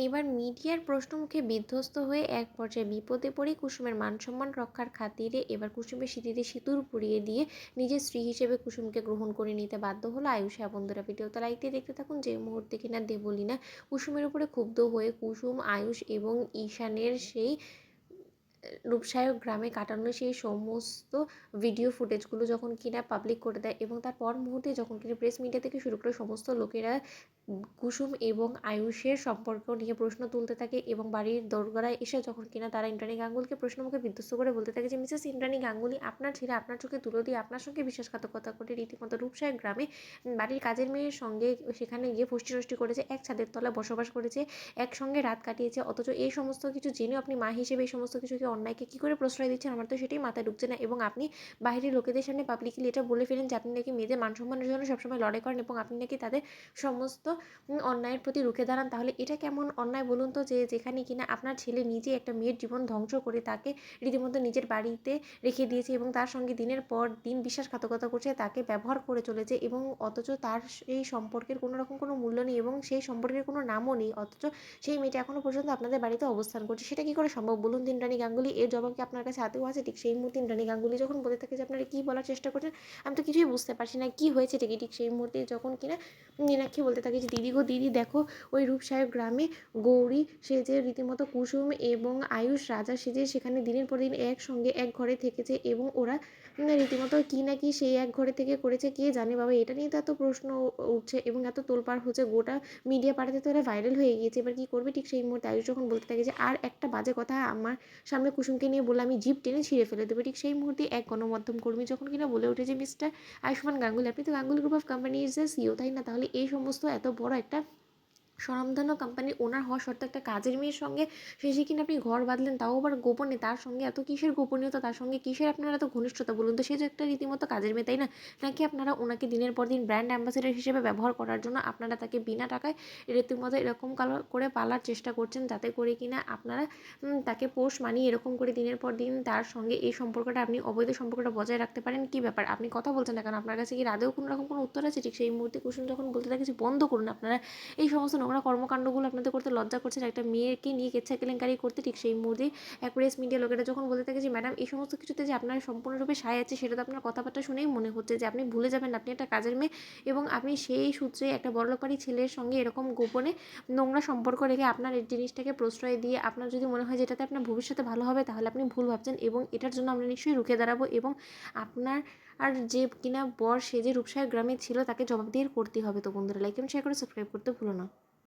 এবার মিডিয়ার প্রশ্নমুখে বিধ্বস্ত হয়ে এক পর্যায়ে বিপদে পড়ে কুসুমের মানসম্মান রক্ষার খাতিরে এবার কুসুমের স্মৃতিতে সিঁদুর পরিয়ে দিয়ে নিজের স্ত্রী হিসেবে কুসুমকে গ্রহণ করে নিতে বাধ্য হলো আয়ুষ। বন্ধুরা, ভিডিওটা লাইক দিয়ে দেখতে থাকুন। যে মুহূর্তে কিনা দেবলীনা কুসুমের উপরে ক্ষুব্ধ হয়ে কুসুম, আয়ুষ এবং ঈশানের সেই রূপসায়ক গ্রামে কাটানো সেই সমস্ত ভিডিও ফুটেজগুলো যখন কিনা পাবলিক করে দেয় এবং তার পর মুহূর্তে যখন কিনা প্রেস মিডিয়া থেকে শুরু করে সমস্ত লোকেরা কুসুম এবং আয়ুষের সম্পর্ক নিয়ে প্রশ্ন তুলতে থাকে এবং বাড়ির দোরগোড়ায় এসে যখন কিনা তারা ইন্দ্রাণী গাঙ্গুলিকে প্রশ্নমুখে বিধ্বস্ত করে বলতে থাকে যে মিসেস ইন্দ্রাণী গাঙ্গুলি, আপনার ছেলে আপনার চোখে তুলো দিয়ে আপনার সঙ্গে বিশ্বাসঘাতকতা করে রীতিমতো রূপসায়ক গ্রামে বাড়ির কাজের মেয়ের সঙ্গে সেখানে গিয়ে ফষ্টি করেছে, এক ছাদের তলায় বসবাস করেছে, একসঙ্গে রাত কাটিয়েছে, অথচ এই সমস্ত কিছু জেনেও আপনি মা হিসেবে এই সমস্ত কিছুকে অন্যায়কে কী করে প্রশ্রয় দিচ্ছেন? আমার তো সেটাই মাথায় ঢুকছে না। এবং আপনি বাইরের লোকেদের সামনে পাবলিকলি এটা বলে ফেলেন যে আপনি নাকি মেয়েদের মান সম্মানের জন্য সবসময় লড়াই করেন এবং আপনি নাকি তাদের সমস্ত অন্যায়ের প্রতি রুখে দাঁড়ান। তাহলে এটা কেমন অন্যায় বলুন তো, যে যেখানে কিনা আপনার ছেলে নিজে একটা মেয়ের জীবন ধ্বংস করে তাকে রীতিমতো নিজের বাড়িতে রেখে দিয়েছে এবং তার সঙ্গে দিনের পর দিন বিশ্বাসঘাতকতা করছে, তাকে ব্যবহার করে চলেছে এবং অথচ তার এই সম্পর্কের কোনো রকম কোনো মূল্য নেই এবং সেই সম্পর্কের কোনো নামও নেই, অথচ সেই মেয়েটা এখনও পর্যন্ত আপনাদের বাড়িতে অবস্থান করছে। সেটা কী করে সম্ভব বলুন তো ইন্দ্রাণী গাঙ্গুলি? এর জবাব কি আপনার কাছে আদৌ আছে? ঠিক সেই মুহূর্তে ইন্দ্রাণী গাঙ্গুলি যখন বলে থাকে যে আপনারা কী বলার চেষ্টা করছেন, আমি তো কিছুই বুঝতে পারছি না কী হয়েছে ঠিকই। ঠিক সেই মুহূর্তে যখন কিনা মীনাক্ষী বলতে থাকে যে দিদি গো দিদি, দেখো ওই রূপসায়ক গ্রামে গৌরী সেজে রীতিমতো কুসুম এবং আয়ুষ রাজা সেজে সেখানে দিনের পর দিন একসঙ্গে এক ঘরে থেকেছে এবং ওরা রীতিমতো কী না কি সেই এক ঘরে থেকে করেছে কে জানে বাবা। এটা নিয়ে তো এত প্রশ্ন উঠছে এবং এত তোলপাড় হচ্ছে, গোটা মিডিয়া পাড়াতে তো এরা ভাইরাল হয়ে গিয়েছে। এবার কী করবে? ঠিক সেই মুহূর্তে আয়ুষ যখন বলতে থাকে যে আর একটা বাজে কথা আমার সামনে কুসুমকে নিয়ে বলে আমি জিভ টেনে ছিঁড়ে ফেলে দেবো। ঠিক সেই মুহূর্তে এক গণমাধ্যম কর্মী যখন কিনা বলে ওঠে যে মিস্টার আয়ুষ্মান গাঙ্গুলি, আপনি তো Ganguly group of company is a CEO, তাই না? তাহলে এই সমস্ত এত বড় একটা স্বনামধন্য কোম্পানির ওনার হওয়া সত্ত্বেও একটা কাজের মেয়ের সঙ্গে শেষে কিনা আপনি ঘর বাঁধলেন, তাও আবার গোপনে। তার সঙ্গে এত কিসের গোপনীয়তা, তার সঙ্গে কিসের আপনার এত ঘনিষ্ঠতা বলুন তো? সে যে একটা রীতিমতো কাজের মেয়ে, তাই না? নাকি আপনারা ওনাকে দিনের পর দিন ব্র্যান্ড অ্যাম্বাসেডর হিসেবে ব্যবহার করার জন্য আপনারা তাকে বিনা টাকায় রীতিমতো এরকম করে পালার চেষ্টা করছেন, যাতে করে কিনা আপনারা তাকে পোষ মানিয়ে এরকম করে দিনের পর দিন তার সঙ্গে এই সম্পর্কটা, আপনি অবৈধ সম্পর্কটা বজায় রাখতে পারেন? কী ব্যাপার? আপনি কথা বলছেন না কেন? আপনার কাছে কি আদৌ কোনো রকম কোনো উত্তর আছে? ঠিক সেই মুহূর্তে কুসুম যখন বলতে থাকে যে বন্ধ করুন আপনারা এই সমস্ত নোংরা কর্মকাণ্ডগুলো, আপনাদের করতে লজ্জা করছে না একটা মেয়েকে নিয়ে কেচ্ছা কেলেঙ্কারি করতে। ঠিক সেই মুহূর্তেই এক প্রেস মিডিয়া লোকেরা যখন বলতে থাকে যে ম্যাডাম এই সমস্ত কিছুতে যে আপনার সম্পূর্ণরূপে সায় আছে, সেটা তো আপনার কথাবার্তা শুনেই মনে হচ্ছে যে আপনি ভুলে যাবেন আপনি একটা কাজের মেয়ে এবং আপনি সেই সূত্রে একটা বড়লোক বাড়ির ছেলের সঙ্গে এরকম গোপনে নোংরা সম্পর্ক রেখে আপনার এই জিনিসটাকে প্রশ্রয় দিয়ে আপনার যদি মনে হয় যেটাতে আপনার ভবিষ্যতে ভালো হবে, তাহলে আপনি ভুল ভাবছেন এবং এটার জন্য আমরা নিশ্চয়ই রুখে দাঁড়াবো এবং আপনার আর যে কিনা বর সে যে রূপসায়ক গ্রামে ছিল তাকে জবাবদিহি করতেই হবে। তো বন্ধুরা, লাইক এবং শেয়ার করে সাবস্ক্রাইব করতে ভুলো না।